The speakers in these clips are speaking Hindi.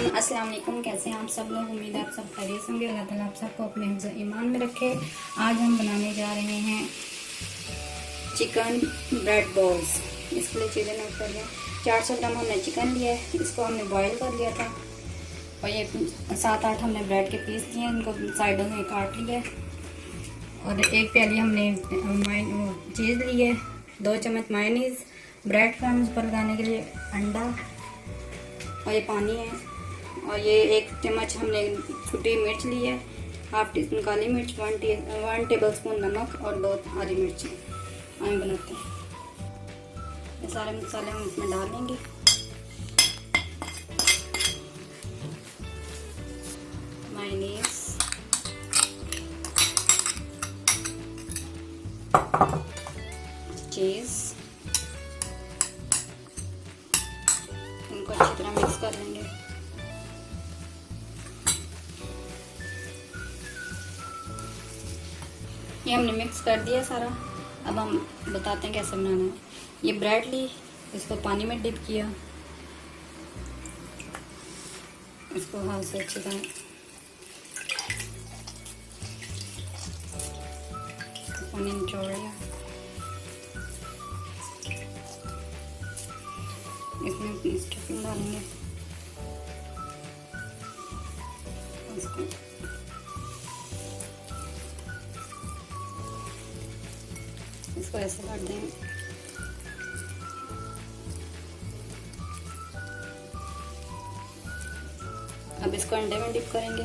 अस्सलाम वालेकुम। कैसे हैं आप सब लोग? उम्मीद है आप सब खैरियत से होंगे। अल्लाह ताला आप सबको अपने हिफ्ज़ ईमान में रखे। आज हम बनाने जा रहे हैं चिकन ब्रेड बॉल्स। इसके लिए चीज़ें नोट कर लें। 400 ग्राम हमने चिकन लिया है, इसको हमने बॉईल कर लिया था। और ये 7-8 हमने ब्रेड के पीस लिए, इनको साइडों में काट लिया है। और एक प्याली हमने चीज़ ली है, 2 चम्मच मायोनीज़, ब्रेड क्रम्स पर लगाने के लिए अंडा, और ये पानी है। और ये 1 चम्मच हमने छोटी मिर्च ली है, हाफ टी स्पून काली मिर्च, 1 टेबल स्पून नमक और 2 हरी मिर्च। आए बनाते हैं। ये सारे मसाले हम इसमें डाल लेंगे। मायोनीज़, चीज़, इनको अच्छी तरह मिक्स कर लेंगे। ये हमने मिक्स कर दिया सारा। अब हम बताते हैं कैसे बनाना है। ये ब्रेड ली, इसको पानी में डिप किया, इसको हाथ से अच्छी तरह पानी निचोड़ लिया। इसमें अपनी स्टफिंग डालेंगे। इसको ऐसे काट देंगे। अब इसको अंडे में डिप करेंगे।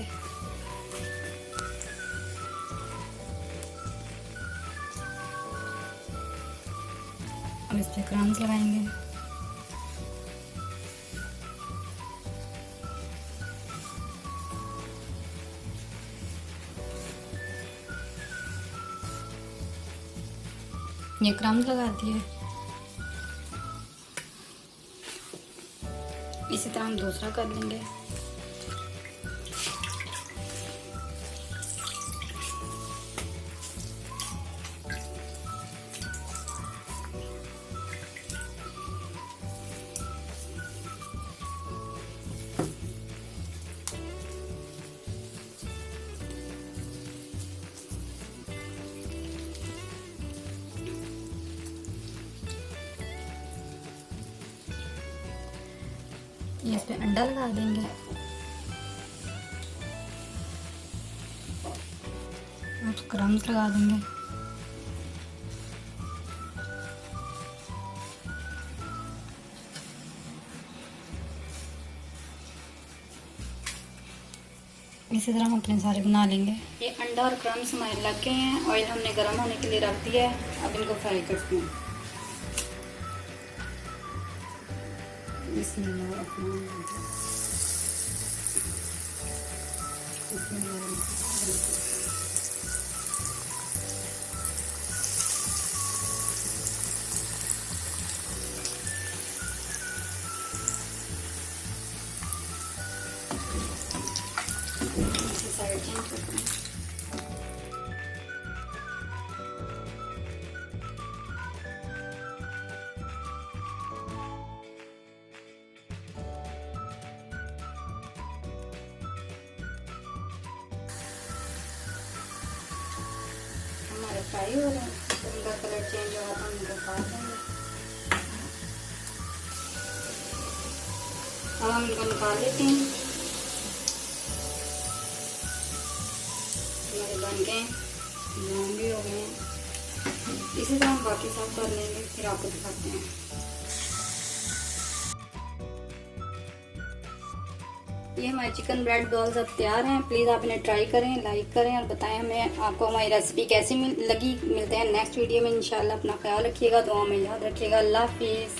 अब इस पे क्रम्स लगाएंगे। ये क्रम्स लगा दिए। इसी तरह हम दूसरा कर लेंगे। ये इस पे अंडा लगा देंगे। और क्रम्स लगा देंगे। इसी तरह हम अपने सारे बना लेंगे। ये अंडा और क्रम्स हमारे लग गए हैं। ऑयल हमने गर्म होने के लिए रख दिया है। अब इनको फ्राई करते हैं। साइड चेंज करते हैं। हमारे फ्राई हो रहे हैं, तो इनका कलर चेंज होगा तो हम इनको काट देंगे। अब हम इनको निकाल लेते हैं। हमारे बन गए, ब्राउन भी हो गए हैं। इसी तरह हम बाकी सब कर लेंगे, फिर आपको दिखाते हैं। ये हमारे चिकन ब्रेड बॉल्स अब तैयार हैं। प्लीज़ आप इन्हें ट्राई करें, लाइक करें और बताएं हमें आपको हमारी रेसिपी कैसी लगी। मिलते हैं नेक्स्ट वीडियो में इंशाल्लाह। अपना ख्याल रखिएगा, दुआ में याद रखिएगा। अल्लाह हाफिज़।